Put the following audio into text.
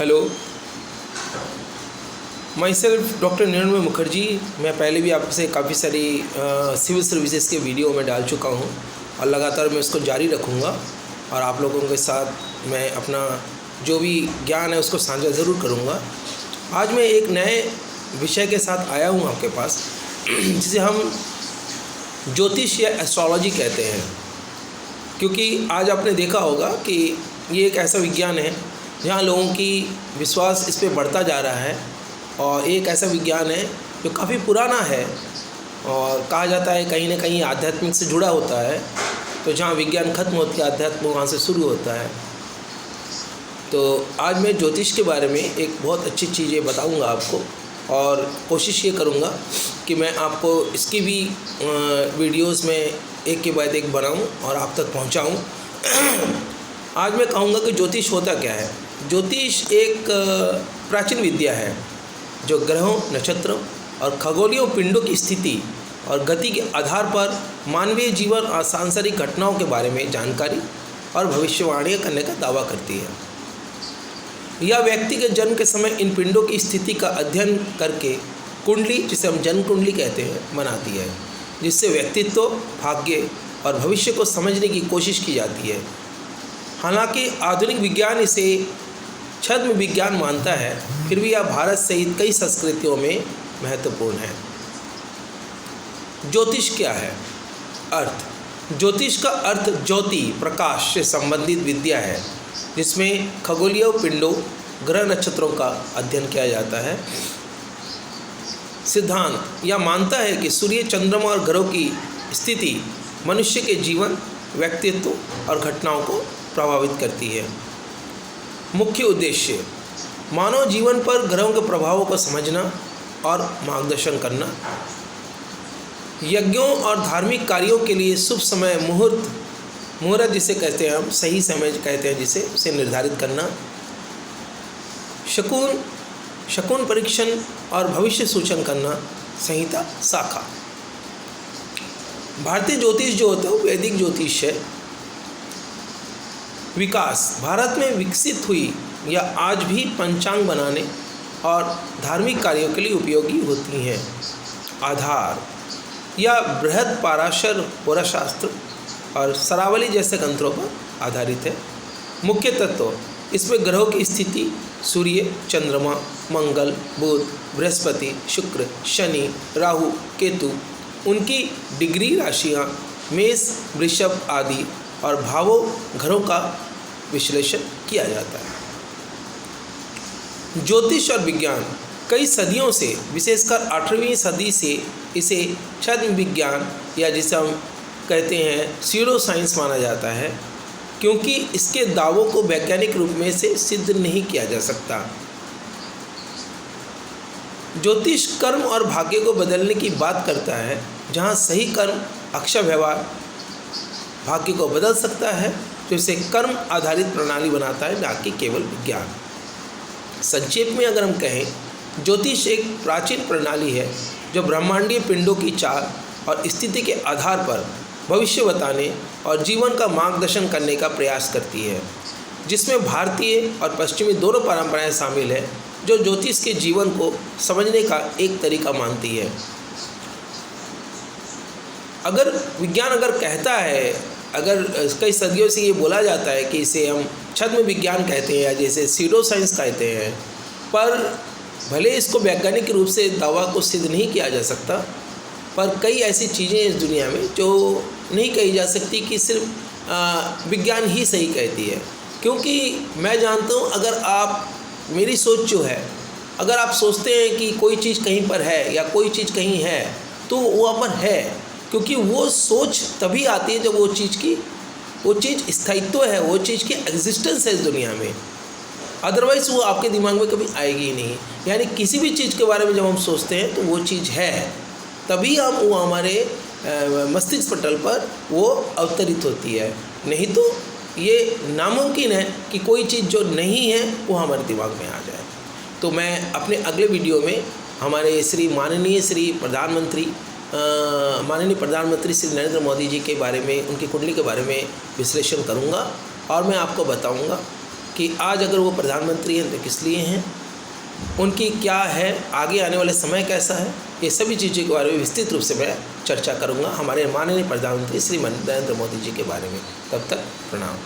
Hello, my self doctor निर्मल मुखर्जी। मैं पहले भी आपसे काफ़ी सारी सिविल सर्विसेज के वीडियो में डाल चुका हूँ और लगातार मैं उसको जारी रखूँगा और आप लोगों के साथ मैं अपना जो भी ज्ञान है उसको साझा ज़रूर करूँगा। आज मैं एक नए विषय के साथ आया हूँ आपके पास, जिसे हम ज्योतिष या एस्ट्रोलॉजी कहते हैं। क्योंकि आज आपने देखा होगा कि ये एक ऐसा विज्ञान है जहाँ लोगों की विश्वास इस पर बढ़ता जा रहा है और एक ऐसा विज्ञान है जो काफ़ी पुराना है और कहा जाता है कहीं ना कहीं आध्यात्मिक से जुड़ा होता है। तो जहाँ विज्ञान खत्म होती है आध्यात्म वहाँ से शुरू होता है। तो आज मैं ज्योतिष के बारे में एक बहुत अच्छी चीज़ें बताऊंगा आपको और कोशिश ये करूंगा कि मैं आपको इसकी भी वीडियोस में एक के बाद एक बनाऊं और आप तक पहुंचाऊं। आज मैं कहूँगा कि ज्योतिष होता क्या है। ज्योतिष एक प्राचीन विद्या है जो ग्रहों, नक्षत्रों और खगोलीय पिंडों की स्थिति और गति के आधार पर मानवीय जीवन और सांसारिक घटनाओं के बारे में जानकारी और भविष्यवाणी करने का दावा करती है। यह व्यक्ति के जन्म के समय इन पिंडों की स्थिति का अध्ययन करके कुंडली, जिसे हम जन्म कुंडली कहते हैं, बनाती है, जिससे व्यक्तित्व, भाग्य और भविष्य को समझने की कोशिश की जाती है। हालांकि आधुनिक विज्ञान इसे छद्म विज्ञान मानता है, फिर भी यह भारत सहित कई संस्कृतियों में महत्वपूर्ण है। ज्योतिष क्या है? अर्थ। ज्योतिष का अर्थ ज्योति, प्रकाश से संबंधित विद्या है, जिसमें खगोलीय पिंडों, ग्रह, नक्षत्रों का अध्ययन किया जाता है। सिद्धांत यह मानता है कि सूर्य, चंद्रमा और ग्रहों की स्थिति मनुष्य के जीवन, व्यक्तित्व और घटनाओं को प्रभावित करती है। मुख्य उद्देश्य मानव जीवन पर ग्रहों के प्रभावों को समझना और मार्गदर्शन करना। यज्ञों और धार्मिक कार्यों के लिए शुभ समय, मुहूर्त जिसे कहते हैं हम, सही समय कहते हैं जिसे, उसे निर्धारित करना। शकुन परीक्षण और भविष्य सूचन करना। संहिता, शाखा। भारतीय ज्योतिष जो होता है वो वैदिक ज्योतिष है। विकास भारत में विकसित हुई या आज भी पंचांग बनाने और धार्मिक कार्यों के लिए उपयोगी होती हैं। आधार यह बृहद पाराशर होराशास्त्र और शरावली जैसे ग्रंथों पर आधारित है। मुख्य तत्व इसमें ग्रहों की स्थिति, सूर्य, चंद्रमा, मंगल, बुध, बृहस्पति, शुक्र, शनि, राहु, केतु, उनकी डिग्री राशियाँ, मेष, वृषभ आदि और भावों, घरों का विश्लेषण किया जाता है। ज्योतिष और विज्ञान कई सदियों से, विशेषकर 8वीं सदी से इसे छद्म विज्ञान या जिसे हम कहते हैं स्यूडो साइंस माना जाता है, क्योंकि इसके दावों को वैज्ञानिक रूप में से सिद्ध नहीं किया जा सकता। ज्योतिष कर्म और भाग्य को बदलने की बात करता है, जहाँ सही कर्म, अक्षय व्यवहार भाग्य को बदल सकता है, जो इसे कर्म आधारित प्रणाली बनाता है, ना कि केवल विज्ञान। संक्षेप में अगर हम कहें, ज्योतिष एक प्राचीन प्रणाली है जो ब्रह्मांडीय पिंडों की चाल और स्थिति के आधार पर भविष्य बताने और जीवन का मार्गदर्शन करने का प्रयास करती है, जिसमें भारतीय और पश्चिमी दोनों परंपराएं शामिल है, जो ज्योतिष के जीवन को समझने का एक तरीका मानती है। अगर विज्ञान कहता है, अगर कई सदियों से ये बोला जाता है कि इसे हम छद्म विज्ञान कहते हैं या जैसे सीडो साइंस कहते हैं, पर भले इसको वैज्ञानिक रूप से दावा को सिद्ध नहीं किया जा सकता, पर कई ऐसी चीज़ें इस दुनिया में जो नहीं कही जा सकती कि सिर्फ विज्ञान ही सही कहती है। क्योंकि मैं जानता हूँ, अगर आप, मेरी सोच जो है, अगर आप सोचते हैं कि कोई चीज़ कहीं पर है या कोई चीज़ कहीं है, तो वो वहाँ पर है, क्योंकि वो सोच तभी आती है जब वो चीज़ स्थायित्व है, वो चीज़ की एग्जिस्टेंस है इस दुनिया में। अदरवाइज़ वो आपके दिमाग में कभी आएगी ही नहीं। यानी किसी भी चीज़ के बारे में जब हम सोचते हैं तो वो चीज़ है, तभी हम वो हमारे मस्तिष्क पटल पर वो अवतरित होती है। नहीं तो ये नामुमकिन है कि कोई चीज़ जो नहीं है वो हमारे दिमाग में आ जाए। तो मैं अपने अगले वीडियो में हमारे माननीय प्रधानमंत्री श्री नरेंद्र मोदी जी के बारे में, उनकी कुंडली के बारे में विश्लेषण करूंगा और मैं आपको बताऊंगा कि आज अगर वो प्रधानमंत्री हैं तो किस लिए हैं, उनकी क्या है, आगे आने वाले समय कैसा है, ये सभी चीज़ों के बारे में विस्तृत रूप से मैं चर्चा करूँगा हमारे माननीय प्रधानमंत्री श्री नरेंद्र मोदी जी के बारे में। तब तक प्रणाम।